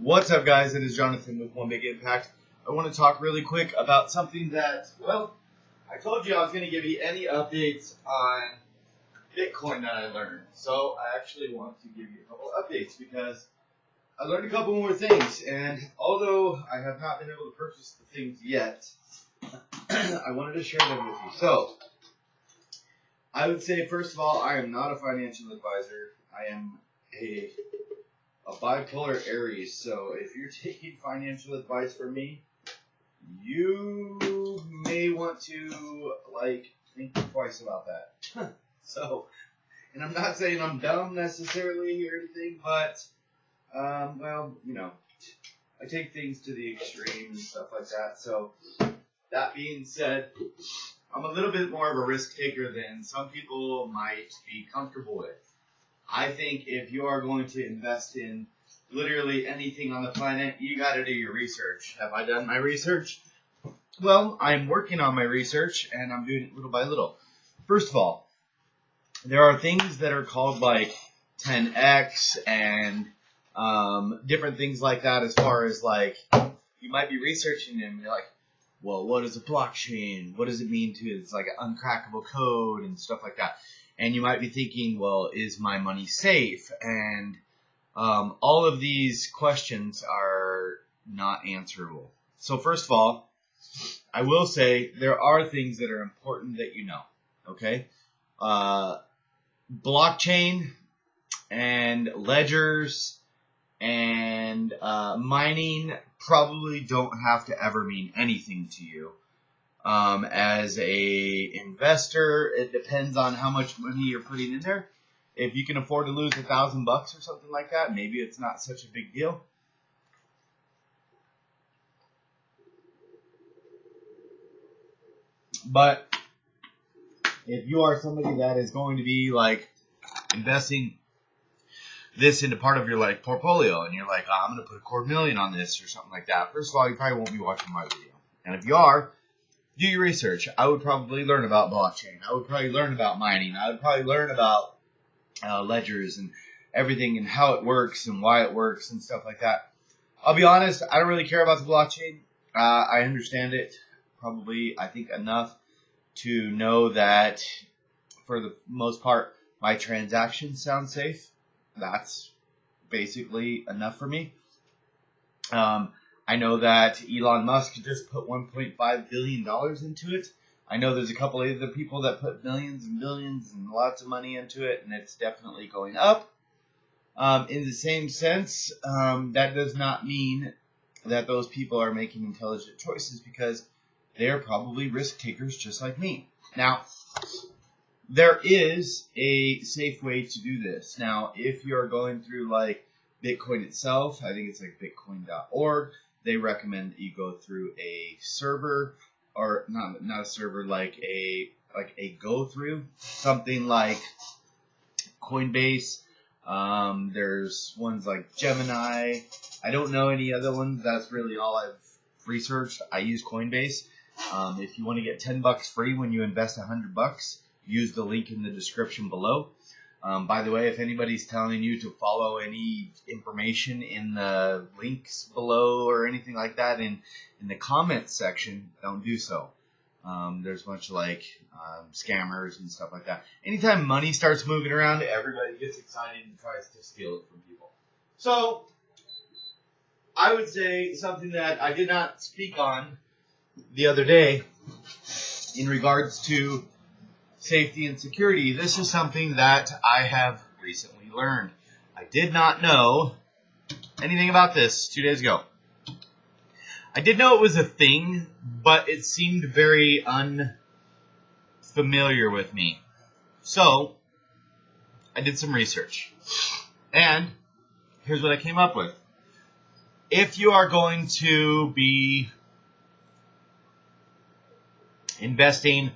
What's up, guys? It is Jonathan with One Big Impact. I want to talk really quick about something that, well, I told you I was going to give you any updates on Bitcoin that I learned. So I actually want to give you a couple updates because I learned a couple more things. And although I have not been able to purchase the things yet, I wanted to share them with you. So I would say, first of all, I am not a financial advisor. I am a bipolar Aries, so if you're taking financial advice from me, you may want to think twice about that. So, and I'm not saying I'm dumb necessarily or anything, but well, you know, I take things to the extreme and stuff like that. So, that being said, I'm a little bit more of a risk taker than some people might be comfortable with. I think if you are going to invest in literally anything on the planet, you got to do your research. Have I done my research? Well, I'm working on my research, and I'm doing it little by little. First of all, there are things that are called like 10x and different things like that, as far as like you might be researching them and you're like, well, what is a blockchain? What does it mean to it's like an uncrackable code and stuff like that. And you might be thinking, well, is my money safe? And all of these questions are not answerable. So first of all, I will say there are things that are important that you know, okay? Blockchain and ledgers and mining probably don't have to ever mean anything to you. As a investor, it depends on how much money you're putting in there. If you can afford to lose $1,000 or something like that, maybe it's not such a big deal. But if you are somebody that is going to be like investing this into part of your like portfolio, and you're like, oh, I'm going to put $250,000 on this or something like that. First of all, you probably won't be watching my video. And if you are, do your research. I would probably learn about blockchain. I would probably learn about mining. I would probably learn about ledgers and everything and how it works and why it works and stuff like that. I'll be honest, I don't really care about the blockchain. I understand it probably, I think, enough to know that for the most part, my transactions sound safe. That's basically enough for me. I know that Elon Musk just put $1.5 billion into it. I know there's a couple of other people that put millions and billions and lots of money into it, and it's definitely going up. In the same sense, that does not mean that those people are making intelligent choices, because they're probably risk takers just like me. Now, there is a safe way to do this. Now, if you're going through like Bitcoin itself, I think it's like bitcoin.org. They recommend that you go through a server, or not a server, like a go through something like Coinbase. There's ones like Gemini. I don't know any other ones. That's really all I've researched. I use Coinbase. If you want to get $10 free when you invest $100, use the link in the description below. By the way, if anybody's telling you to follow any information in the links below or anything like that in the comments section, don't do so. There's a bunch of like scammers and stuff like that. Anytime money starts moving around, everybody gets excited and tries to steal it from people. So I would say something that I did not speak on the other day in regards to safety and security. This is something that I have recently learned. I did not know anything about this 2 days ago. I did know it was a thing, but it seemed very unfamiliar with me. So, I did some research. And here's what I came up with. If you are going to be investing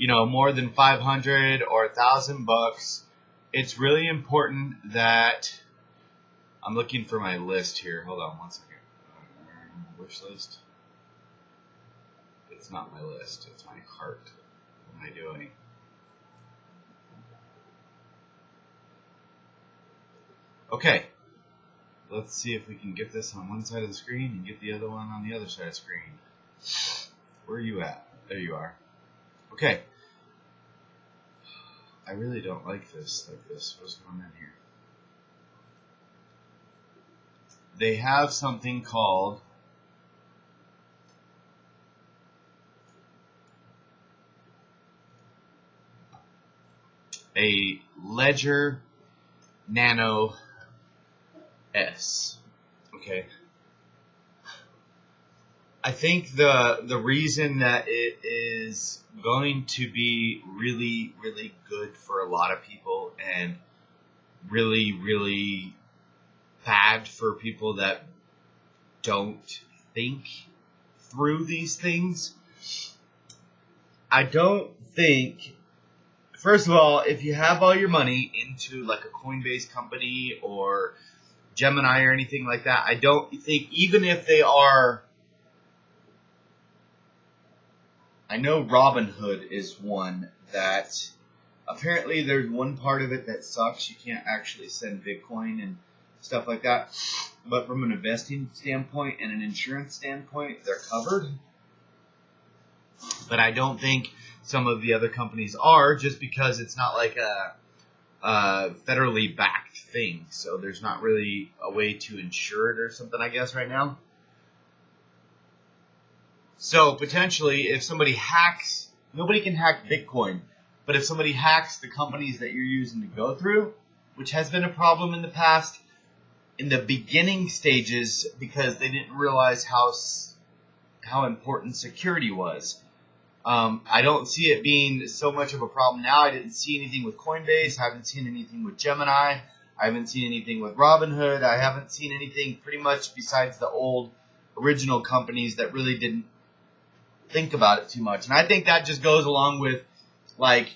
more than 500 or $1,000, it's really important that I'm looking for my list here. Hold on one second. Wish list. It's not my list. It's my cart. What am I doing? Okay. let's see if we can get this on one side of the screen and get the other one on the other side of the screen. Where are you at? There you are. Okay. I really don't like this. What's going on here? They have something called a Ledger Nano S. Okay. I think the reason that it is going to be really, really good for a lot of people and really, really bad for people that don't think through these things. I don't think, first of all, if you have all your money into like a Coinbase company or Gemini or anything like that, I don't think, even if they are, I know Robinhood is one that apparently there's one part of it that sucks. You can't actually send Bitcoin and stuff like that. But from an investing standpoint and an insurance standpoint, they're covered. But I don't think some of the other companies are, just because it's not like a federally backed thing. So there's not really a way to insure it or something, I guess, right now. So potentially, if somebody hacks, nobody can hack Bitcoin, but if somebody hacks the companies that you're using to go through, which has been a problem in the past, in the beginning stages, because they didn't realize how important security was. I don't see it being so much of a problem now. I didn't see anything with Coinbase. I haven't seen anything with Gemini. I haven't seen anything with Robinhood. I haven't seen anything pretty much besides the old original companies that really didn't think about it too much. And I think that just goes along with like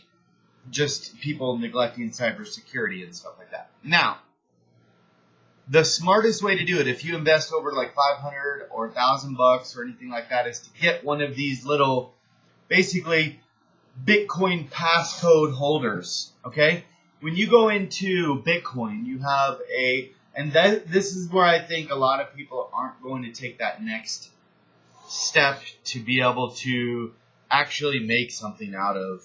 just people neglecting cybersecurity and stuff like that. Now, the smartest way to do it, if you invest over like $500 or $1,000 or anything like that, is to get one of these little, basically, Bitcoin passcode holders. Okay, when you go into Bitcoin, you have this is where I think a lot of people aren't going to take that next step to be able to actually make something out of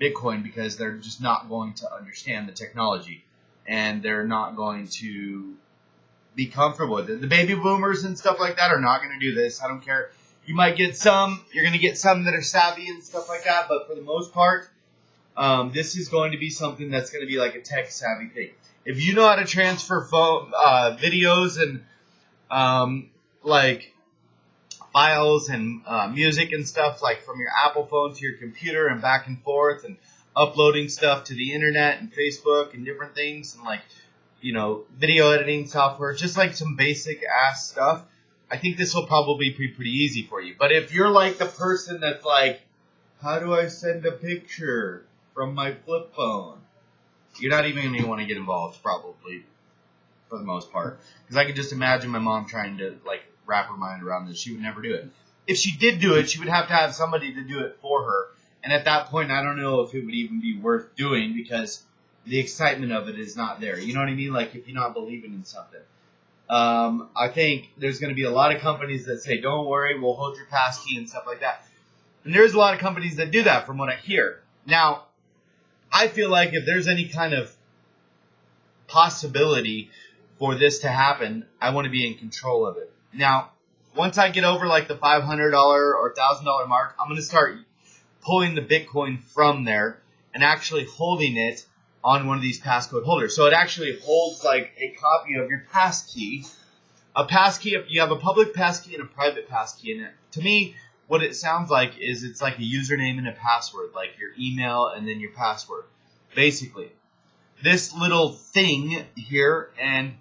Bitcoin, because they're just not going to understand the technology and they're not going to be comfortable with it. The baby boomers and stuff like that are not going to do this. I don't care. You might get some, you're going to get some that are savvy and stuff like that, but for the most part, this is going to be something that's going to be like a tech savvy thing. If you know how to transfer videos and like files and music and stuff, like from your Apple phone to your computer and back and forth, and uploading stuff to the internet and Facebook and different things, and like, you know, video editing software, just like some basic ass stuff, I think this will probably be pretty easy for you. But if you're like the person that's like, how do I send a picture from my flip phone? You're not even going to want to get involved, probably, for the most part. Because I could just imagine my mom trying to like wrap her mind around this. She would never do it. If she did do it, she would have to have somebody to do it for her. And at that point, I don't know if it would even be worth doing, because the excitement of it is not there. You know what I mean? Like if you're not believing in something. I think there's going to be a lot of companies that say, don't worry, we'll hold your passkey and stuff like that. And there's a lot of companies that do that from what I hear. Now, I feel like if there's any kind of possibility for this to happen, I want to be in control of it. Now, once I get over like the $500 or $1,000 mark, I'm going to start pulling the Bitcoin from there and actually holding it on one of these passcode holders. So it actually holds like a copy of your passkey. A passkey, you have a public passkey and a private passkey in it. To me, what it sounds like is it's like a username and a password, like your email and then your password. Basically, this little thing here, and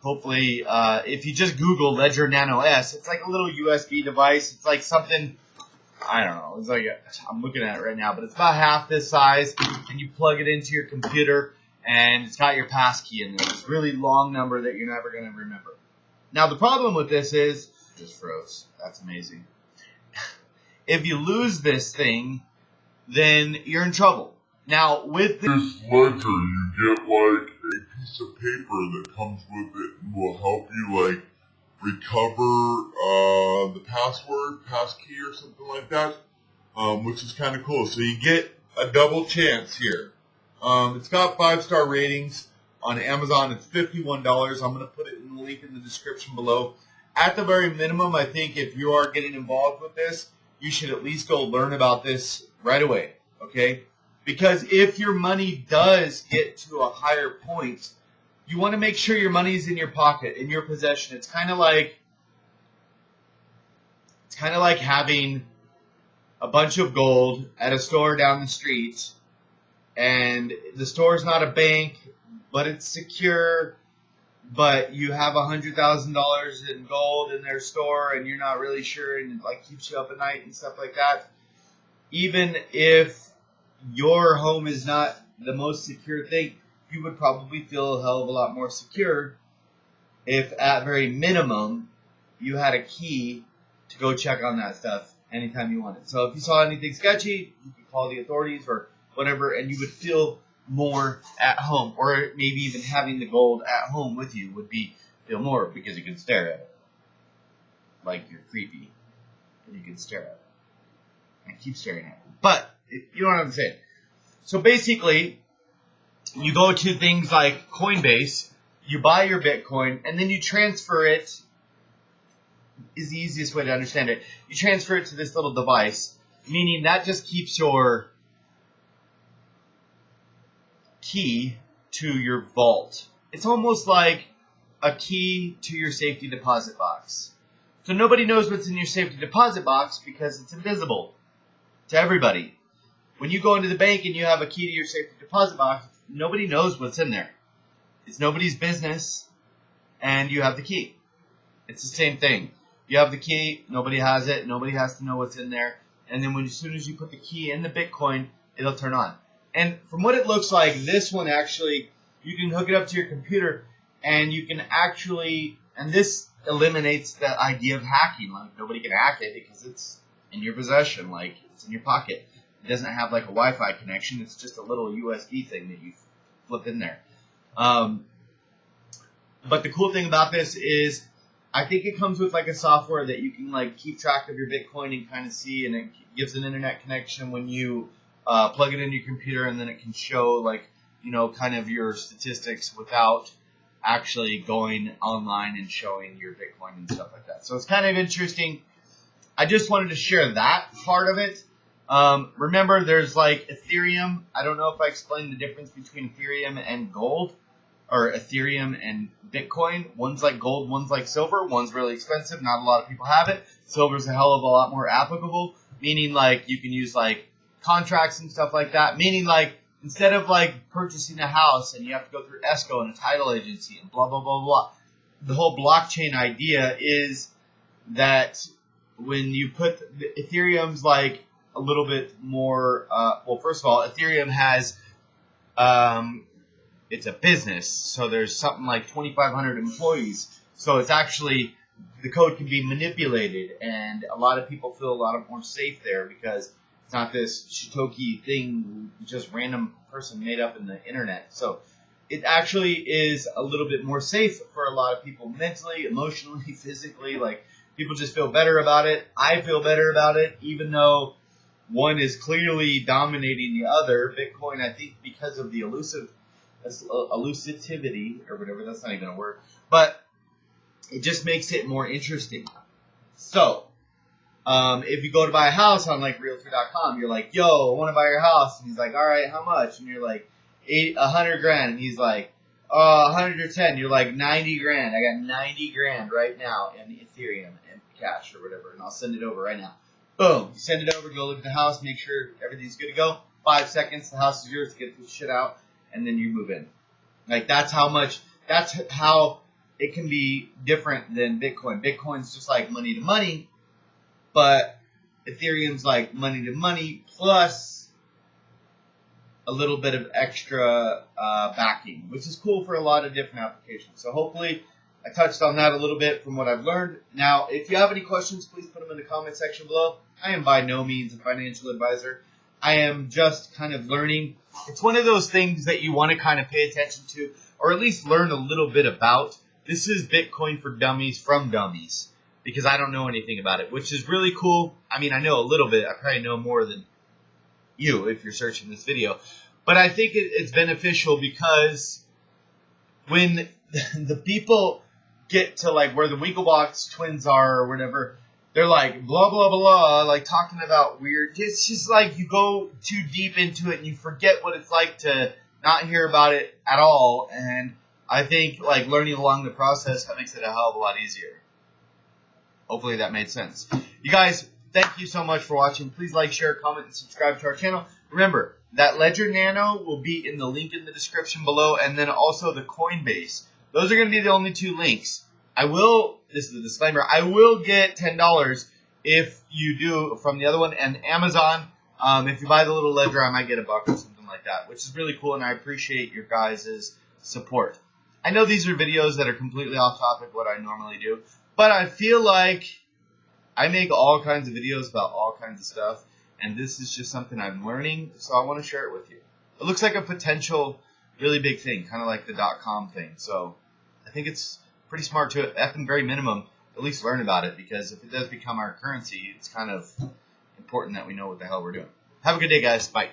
hopefully if you just Google Ledger Nano S, it's like a little USB device. It's like something, I don't know, it's like I'm looking at it right now, but it's about half this size, and you plug it into your computer, and it's got your passkey in there. It's a really long number that you're never going to remember. Now, the problem with this is, it just froze. That's amazing. If you lose this thing, then you're in trouble. Now, with this Ledger, you get like a piece of paper that comes with it and will help you like recover the passkey or something like that, which is kind of cool. So you get a double chance here. It's got 5-star ratings on Amazon. It's $51. I'm going to put it in the link in the description below. At the very minimum, I think if you are getting involved with this, you should at least go learn about this right away, okay? Because if your money does get to a higher point, you want to make sure your money's in your pocket, in your possession. It's kind of like having a bunch of gold at a store down the street, and the store's not a bank, but it's secure, but you have $100,000 in gold in their store, and you're not really sure, and it like keeps you up at night and stuff like that. Even if your home is not the most secure thing, you would probably feel a hell of a lot more secure if, at very minimum, you had a key to go check on that stuff anytime you wanted. So if you saw anything sketchy, you could call the authorities or whatever, and you would feel more at home. Or maybe even having the gold at home with you would feel more, because you can stare at it like you're creepy, and you can stare at it and keep staring at it. But you know what I'm saying. So basically, you go to things like Coinbase, you buy your Bitcoin, and then you transfer it. Is the easiest way to understand it. You transfer it to this little device, meaning that just keeps your key to your vault. It's almost like a key to your safety deposit box. So nobody knows what's in your safety deposit box because it's invisible to everybody. When you go into the bank and you have a key to your safety deposit box, nobody knows what's in there. It's nobody's business, and you have the key. It's the same thing. You have the key, nobody has it, nobody has to know what's in there, and then as soon as you put the key in the Bitcoin, it'll turn on. And from what it looks like, this one actually, you can hook it up to your computer, and you can actually, and this eliminates the idea of hacking. Like, nobody can hack it because it's in your possession, like it's in your pocket. It doesn't have like a Wi-Fi connection. It's just a little USB thing that you flip in there. But the cool thing about this is, I think it comes with like a software that you can like keep track of your Bitcoin and kind of see, and it gives an internet connection when you plug it into your computer, and then it can show like, you know, kind of your statistics without actually going online and showing your Bitcoin and stuff like that. So it's kind of interesting. I just wanted to share that part of it. Remember, there's like Ethereum. I don't know if I explained the difference between Ethereum and gold, or Ethereum and Bitcoin. One's like gold, one's like silver. One's really expensive. Not a lot of people have it. Silver's a hell of a lot more applicable, meaning like you can use like contracts and stuff like that. Meaning like instead of like purchasing a house and you have to go through escrow and a title agency and blah, blah, blah, blah. The whole blockchain idea is that when you put Ethereum's like a little bit more, well, first of all, Ethereum has, it's a business, so there's something like 2,500 employees. So it's actually, the code can be manipulated, and a lot of people feel a lot more safe there because it's not this Shitoki thing, just random person made up in the internet. So it actually is a little bit more safe for a lot of people mentally, emotionally, physically. Like, people just feel better about it. I feel better about it, even though one is clearly dominating the other. Bitcoin, I think, because of the elusivity, or whatever, that's not even a word, but it just makes it more interesting. So, if you go to buy a house on like Realtor.com, you're like, yo, I want to buy your house, and he's like, all right, how much? And you're like, $100,000, and he's like, 110. You're like, 90 grand. I got 90 grand right now in Ethereum and cash or whatever, and I'll send it over right now. Boom, you send it over, go look at the house, make sure everything's good to go. 5 seconds, the house is yours, get the shit out, and then you move in. Like, that's how it can be different than Bitcoin. Bitcoin's just like money to money, but Ethereum's like money to money plus a little bit of extra backing, which is cool for a lot of different applications. So hopefully I touched on that a little bit from what I've learned. Now, if you have any questions, please put them in the comment section below. I am by no means a financial advisor. I am just kind of learning. It's one of those things that you want to kind of pay attention to or at least learn a little bit about. This is Bitcoin for Dummies from Dummies, because I don't know anything about it, which is really cool. I mean, I know a little bit. I probably know more than you if you're searching this video. But I think it's beneficial because when the people get to like where the Winklevoss twins are or whatever, they're like blah blah blah, like talking about weird. It's just like you go too deep into it and you forget what it's like to not hear about it at all. And I think like learning along the process, that makes it a hell of a lot easier. Hopefully that made sense. You guys, thank you so much for watching. Please like, share, comment, and subscribe to our channel. Remember, that Ledger Nano will be in the link in the description below, and then also the Coinbase. Those are going to be the only two links. This is a disclaimer, I will get $10 if you do from the other one, and Amazon, if you buy the little ledger, I might get $1 or something like that, which is really cool, and I appreciate your guys' support. I know these are videos that are completely off topic, what I normally do, but I feel like I make all kinds of videos about all kinds of stuff, and this is just something I'm learning, so I want to share it with you. It looks like a potential really big thing, kind of like the .com thing, so I think it's pretty smart to, at the very minimum, at least learn about it, because if it does become our currency, it's kind of important that we know what the hell we're doing. Have a good day, guys. Bye.